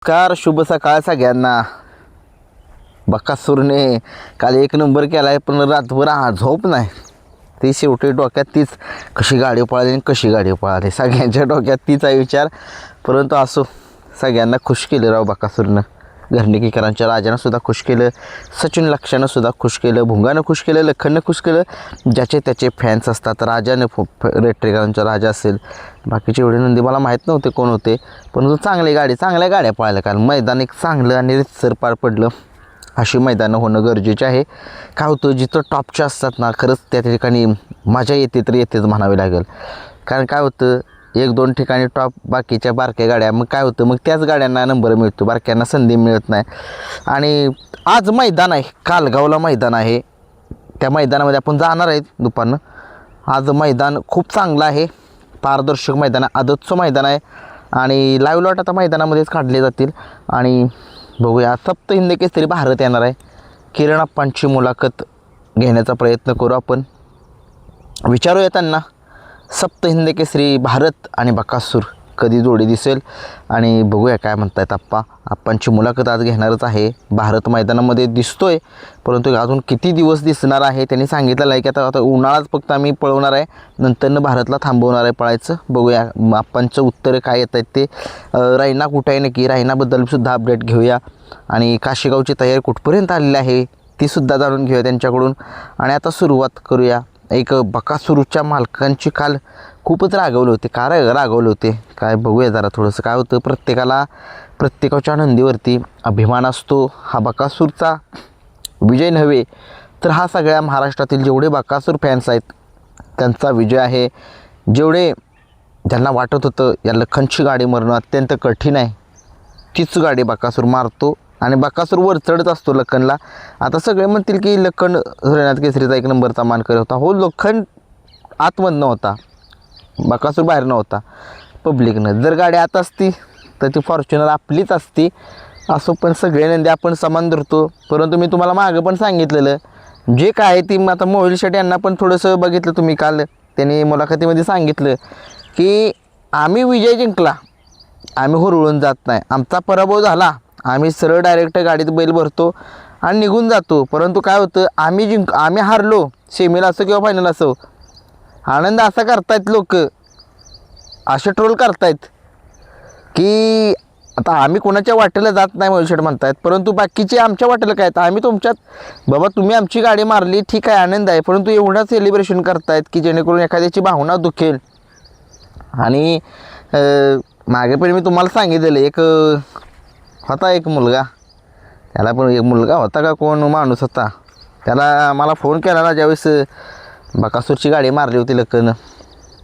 नमस्कार, शुभ सकाळ सगळ्यांना. बकासूरने काल एक नंबर केला आहे, पण रातभर झोप नाही. ती शेवटी डोक्यात तीच कशी गाडी पळाली आणि कशी गाडी पळाली, सगळ्यांच्या डोक्यात तीच आहे विचार. परंतु असो, सगळ्यांना खुश केलं राव बकासूरनं. घरणीकरांच्या राजानं सुद्धा खुश केलं, सचिन लक्षानं सुद्धा खुश केलं, भुंगानं खुश केलं, लखननं खुश केलं. ज्याचे त्याचे फॅन्स असतात. राजानं रेट्रेकरांचा राजा असेल, बाकीचे एवढे नंदी मला माहीत नव्हते कोण होते, परंतु चांगल्या गाड्या पळायला. कारण मैदान एक चांगलं आणि रितसर पार पडलं. अशी मैदानं होणं गरजेचे आहे. काय होतं, जिथं टॉपचे असतात ना, खरंच त्या ठिकाणी मजा येते तर येतेच म्हणावी लागेल. कारण काय होतं, एक दोन ठिकाणी टॉप, बाकीच्या बारक्या गाड्या, मग काय होतं, मग त्याच गाड्यांना नंबर मिळतो, बारक्यांना संधी मिळत नाही. आणि आज मैदान आहे, कालगावला मैदान आहे. त्या मैदानामध्ये आपण जाणार आहेत दुपारनं. आज मैदान खूप चांगलं आहे, पारदर्शक मैदान आहे, आदतचं मैदान आहे. आणि लाईव्ह लॉट आता मैदानामध्येच काढले जातील. आणि बघूया, सप्त हिंद केसरी भारत येणार आहे. किरण अप्पांची मुलाखत घेण्याचा प्रयत्न करू आपण. विचारूया त्यांना, सप्त हिंद केसरी भारत आणि बकासूर कधी जोडी दिसेल. आणि बघूया काय म्हणतायत आप्पांची मुलाखत आज घेणारच आहे. भारत मैदानामध्ये दिसतोय, परंतु अजून किती दिवस दिसणार आहे त्यांनी सांगितलेलं आहे की आता उन्हाळाच फक्त आम्ही पळवणार आहे, नंतरनं भारतला थांबवणार आहे पळायचं. बघूया आप्पांचं उत्तर काय येत आहेत ते. रायना कुठं आहे नक्की, रायनाबद्दल सुद्धा अपडेट घेऊया. आणि काशीगावची तयारी कुठपर्यंत आलेली आहे तीसुद्धा जाणून घेऊया त्यांच्याकडून. आणि आता सुरुवात करूया. एक बकासूरच्या मालकांची काल खूपच रागवले होते. रागवले होते काय, बघूया जरा थोडंसं. काय होतं, प्रत्येकाच्या नंदीवरती अभिमान असतो. हा बकासूरचा विजय नव्हे तर हा सगळ्या महाराष्ट्रातील जेवढे बकासूर फॅन्स आहेत त्यांचा विजय आहे. ज्यांना वाटत होतं या लखनची गाडी मारणं अत्यंत कठीण आहे, तीच गाडी बकासूर मारतो. आणि बकासूर वर चढत असतो लखनला. आता सगळे म्हणतील की लखन हरियाणात केसरीचा एक नंबरचा मानकरी होता. हो, लखन आतमधनं होता, बकासूर बाहेर नव्हता. पब्लिकनं जर गाडी आत असती तर ती फॉर्च्युनर आपलीच असती. असो, पण सगळे नंदी आपण समान धरतो. परंतु मी तुम्हाला मागं पण सांगितलेलं, जे काय आहे ती आता मोहिल शेट यांना पण थोडंसं बघितलं तुम्ही काल, त्यांनी मुलाखतीमध्ये सांगितलं की आम्ही विजय जिंकला, आम्ही हुरळून जात नाही. आमचा पराभव झाला, आम्ही सरळ डायरेक्ट गाडीत बैल भरतो आणि निघून जातो. परंतु काय होतं, आम्ही हारलो, सेमीला असो किंवा फायनल असो, आनंद असा करतायत लोक, असे ट्रोल करतायत की आता आम्ही कोणाच्या वाटेला जात नाही मोलशेट म्हणतायत. परंतु बाकीचे आमच्या वाटेला काय, तर आम्ही तुमच्यात, बाबा तुम्ही आमची गाडी मारली ठीक आहे, आनंद आहे, परंतु एवढा सेलिब्रेशन करतायत की जेणेकरून एखाद्याची भावना दुखेल. आणि मागे पण मी तुम्हाला सांगितलेलं, एक मुलगा, त्याला पण एक मुलगा होता का कोण माणूस होता, त्याला मला फोन केला ना ज्यावेळेस बकासूरची गाडी मारली होती लखन,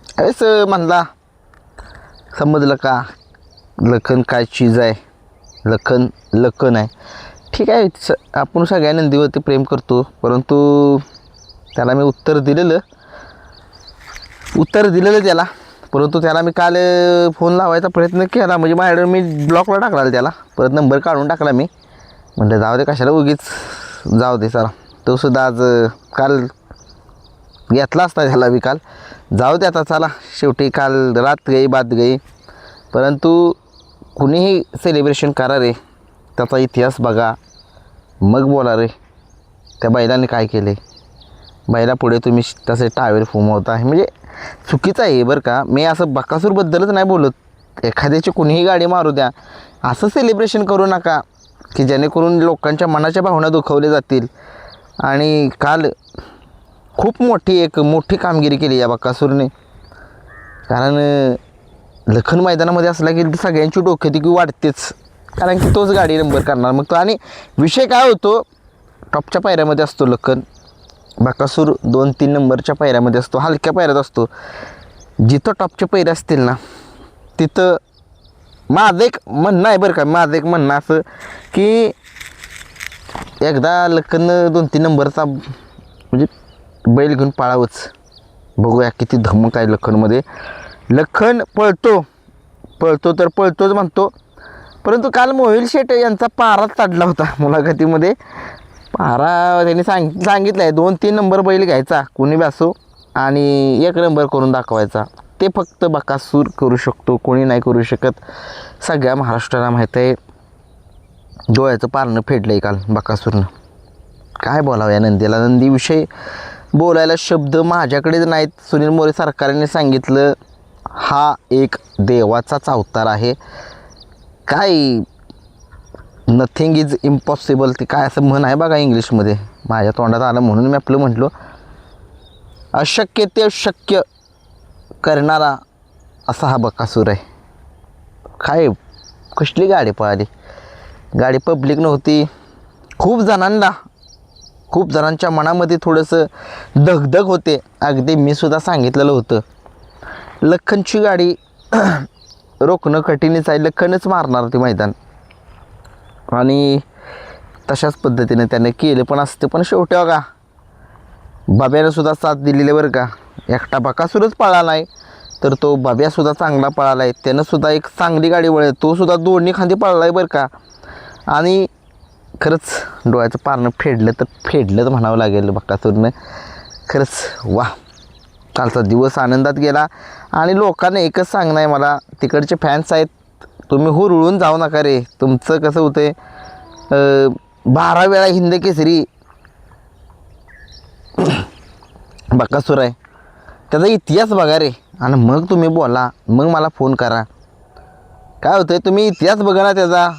त्यावेळेस म्हणला, समजलं का लखन काय चीज आहे, लखन आहे. ठीक आहे, आपण सगळ्या नंदीवरती प्रेम करतो. परंतु त्याला मी उत्तर दिलेलं त्याला. परंतु त्याला मी काल फोन लावायचा प्रयत्न केला, म्हणजे माझ्याकडे मी ब्लॉकला टाकला त्याला, परत नंबर काढून टाकला मी. म्हटलं जाऊ दे, कशाला उगीच जाऊ दे. चला, तो सुद्धा आज काल घेतला असता त्याला मी काल. जाऊ दे आता, चला शेवटी काल रात गई बात गई. परंतु कुणीही सेलिब्रेशन करा रे, त्याचा इतिहास बघा, मग बोला रे त्या बैलाने काय केले. बैलापुढे तुम्ही तसे टावेल फुमवता आहे, म्हणजे चुकीचं आहे बरं का. मी असं बकासूरबद्दलच नाही बोलत, एखाद्याची कुणीही गाडी मारू द्या, असं सेलिब्रेशन करू नका की जेणेकरून लोकांच्या मनाच्या भावना दुखवल्या जातील. आणि काल खूप मोठी कामगिरी केली या बकासूरने. कारण लखन मैदानामध्ये असला की सगळ्यांची डोकेदुखी वाढतेच, कारण की तोच गाडी नंबर करणार मग तो. आणि विषय काय होतो, टॉपच्या पायऱ्यामध्ये असतो लखन, बकासूर 2-3 नंबरच्या पायऱ्यामध्ये असतो, हलक्या पायऱ्यात असतो. जिथं टॉपचे पायरे असतील ना, तिथं माझं एक म्हणणं आहे बरं का, असं की एकदा लखन 2-3 नंबरचा म्हणजे बैल घेऊन पाळावंच. बघूया किती धमक आहे लखनमध्ये. लखन पळतो तर पळतोच म्हणतो. परंतु काल मोहिल शेट यांचा पाराच चढला होता मुलाखतीमध्ये. पारा त्यांनी सांगितलं आहे 2-3 नंबर बैल घ्यायचा कोणी बी असो आणि 1 नंबर करून दाखवायचा. ते फक्त बकासूर करू शकतो, कोणी नाही करू शकत. सगळ्या महाराष्ट्राला माहीत आहे डोळ्याचं पारणं फेडलं आहे काल बकासूरनं. काय बोलावं या नंदीला. नंदीविषयी बोलायला शब्द माझ्याकडेच नाहीत. सुनील मोरे सरकारने सांगितलं हा एक देवाचाच अवतार आहे. काय नथिंग इज इम्पॉसिबल ते काय असं म्हण आहे बघा इंग्लिशमध्ये, माझ्या तोंडात आलं म्हणून मी आपलं म्हटलो. अशक्य ते शक्य करणारा असा हा बकासूर आहे. काय कसली गाडी पळाली. गाडी पब्लिक नव्हती. खूप जणांच्या मनामध्ये थोडंसं धगधग होते. अगदी मी सुद्धा सांगितलेलं होतं लखनची गाडी रोखणं कठीणच आहे. लखनच मारणार ते मैदान आणि तशाच पद्धतीने त्याने केलं पण असते. पण शेवटी बघा बाब्यानं सुद्धा साथ दिलेली बरं का. एकटा बकासूरच पळाला नाही तर तो बाब्यासुद्धा चांगला पळाला आहे. त्यानं सुद्धा एक चांगली गाडी वळली. तो सुद्धा दोन्ही खांदी पळला आहे बरं का. आणि खरंच डोळ्याचं पारणं फेडलं तर म्हणावं लागेल बकासूरनं. खरंच वा, कालचा दिवस आनंदात गेला. आणि लोकांना एकच सांगणं आहे मला, तिकडचे फॅन्स आहेत तुम्ही हुरळून जाऊ नका रे. तुमचं कसं होतं 12 वेळा हिंद केसरी बकासूर आहे, त्याचा इतिहास बघा रे आणि मग तुम्ही बोला, मग मला फोन करा. काय होतं तुम्ही इतिहास बघा ना त्याचा.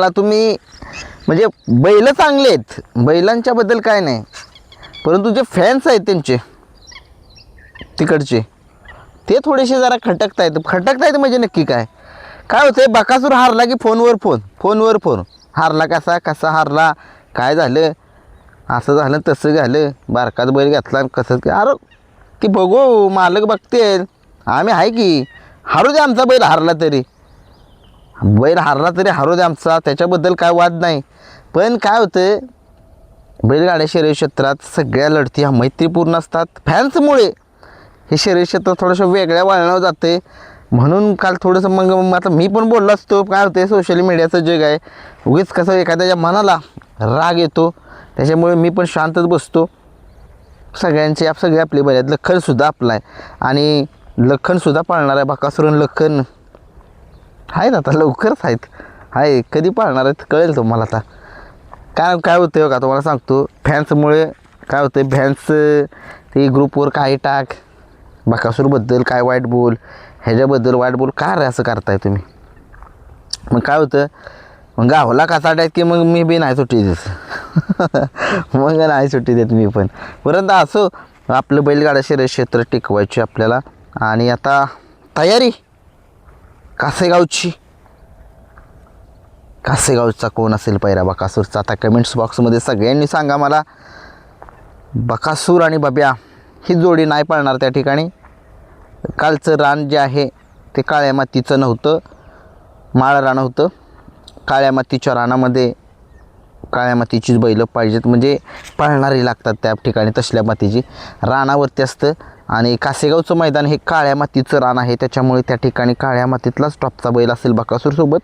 तुम्ही म्हणजे बैल चांगले आहेत, बैलांच्याबद्दल काय नाही, परंतु जे फॅन्स आहेत त्यांचे तिकडचे ते थोडेसे जरा खटकतायत म्हणजे नक्की काय होतंय. बकासूर हारला की फोनवर फोन हारला, कसा हारला, काय झालं, असं झालं तसं झालं, बारकाच बैल घेतला कसं. अरे ती बघू मालक बघते, आम्ही आहे की हारू दे आमचा बैल हारला तरी हारू दे आमचा, त्याच्याबद्दल काय वाद नाही. पण काय होतं बैलगाड्या शर्यत क्षेत्रात सगळ्या लढती ह्या मैत्रीपूर्ण असतात. फॅन्समुळे हे शर्यत क्षेत्र थोडंसं वेगळ्या वळणावर जाते. म्हणून काल थोडंसं मग आता मी पण बोललो असतो. काय होते सोशल मीडियाचं जग आहे, उगीच कसं एखाद्याच्या मनाला राग येतो, त्याच्यामुळे मी पण शांतच बसतो. सगळे आपले बैल आहेत. लखनसुद्धा आपला आहे आणि लखनसुद्धा पाळणार आहे. बकासूर लखन आहेत आता लवकरच आहे कधी पाळणार आहेत कळेल तुम्हाला. आता काय होतं का तुम्हाला सांगतो, फॅन्समुळे काय होतं, फॅन्स ते ग्रुपवर काही टाक बकासूरबद्दल काय वाईट बोल, ह्याच्याबद्दल वाईट बोल, काय रे असं करताय तुम्ही. मग काय होतं, मग गावाला काचाट आहेत की मग मी बी नाही सुट्टी देत मग नाही सुट्टी देत मी पण. परंतु असो आपलं बैलगाडा शर्यत क्षेत्र टिकवायची आपल्याला. आणि आता तयारी कासेगावचा कोण असेल पहिला बकासूरचा, आता कमेंट्स बॉक्समध्ये सगळ्यांनी सांगा मला. बकासूर आणि बाब्या ही जोडी नाही पळणार त्या ठिकाणी. कालचं रान जे आहे ते काळ्या मातीचं नव्हतं, माळ रान होतं. काळ्या मातीच्या रानामध्ये काळ्या मातीचीच बैलं पाहिजेत, म्हणजे पळणारी लागतात त्या ठिकाणी. तसल्या मातीची रानावरती असतं आणि कासेगावचं मैदान हे काळ्या मातीचं रान आहे, त्याच्यामुळे त्या ठिकाणी काळ्या मातीतलाच टॉपचा बैल असेल बकासूरसोबत.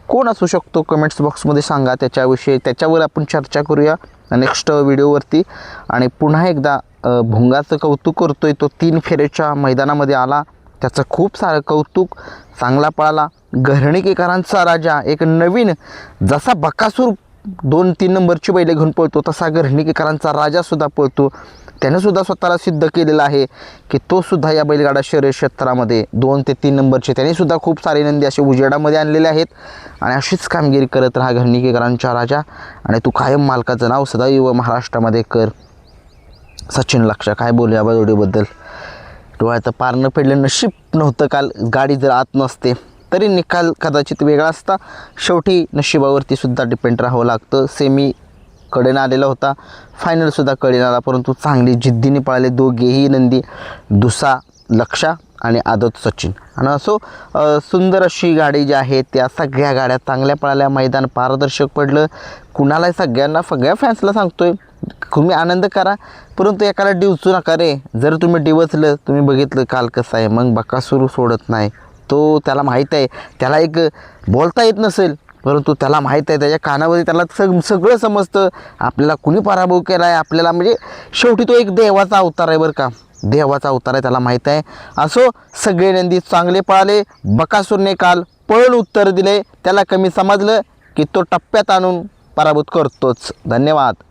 कोण असू शकतो कमेंट्स बॉक्समध्ये सांगा. त्याच्यावर आपण चर्चा करूया नेक्स्ट व्हिडिओवरती. आणि पुन्हा एकदा भुंगाचं कौतुक करतोय, तो 3 फेऱ्याच्या मैदानामध्ये आला, त्याचं खूप सारं कौतुक. चांगला पळाला. घरणीकेकरांचा राजा एक नवीन, जसा बकासूर 2-3 नंबरची बैले घेऊन पळतो तसा घरणीकेकरांचा राजासुद्धा पळतो. त्यानंसुद्धा स्वतःला सिद्ध केलेलं आहे की तोसुद्धा या बैलगाडा शर्यत क्षेत्रामध्ये 2 ते 3 नंबरचे त्यांनीसुद्धा खूप सारे नंदी असे उजेडामध्ये आणलेले आहेत. आणि अशीच कामगिरी करत राहा घरणीकेकरांचा राजा. आणि तू कायम मालकाचं नाव सदैव महाराष्ट्रामध्ये कर. सचिन लक्ष काय बोलू या जोडीबद्दल. डोळ्याचं पारणं फेडलं. नशीब नव्हतं काल, गाडी जर आत नसते तरी निकाल कदाचित वेगळा असता. शेवटी नशिबावरती सुद्धा डिपेंड राहावं लागतं. सेमी कडेनं आलेला होता, फायनलसुद्धा कडेनं आला, परंतु चांगली जिद्दीने पळाले दोघेही नंदी, दुसा लक्षा आणि आदत सचिन. आणि असो सुंदर अशी गाडी जी आहे त्या सगळ्या गाड्या चांगल्या पळाल्या. मैदान पारदर्शक पडलं. कुणालाही सगळ्या फॅन्सला सांगतोय तुम्ही आनंद करा, परंतु एकाला डिवचू नका रे. जर तुम्ही डिवचलं, तुम्ही बघितलं काल कसं आहे, मग बकासूर सोडत नाही. तो त्याला माहीत आहे, त्याला एक बोलता येत नसेल परंतु त्याला माहीत आहे, त्याच्या कानामध्ये त्याला सगळं समजतं. आपल्याला कुणी पराभव केला आहे आपल्याला, म्हणजे शेवटी तो एक देवाचा अवतार आहे बरं का, देवाचा अवतार आहे, त्याला माहीत आहे. असो सगळे नंदी चांगले पळाले. बकासूरने काल पळून उत्तर दिले, त्याला कमी समजलं. की तो टप्प्यात आणून पराभूत करतोच. धन्यवाद.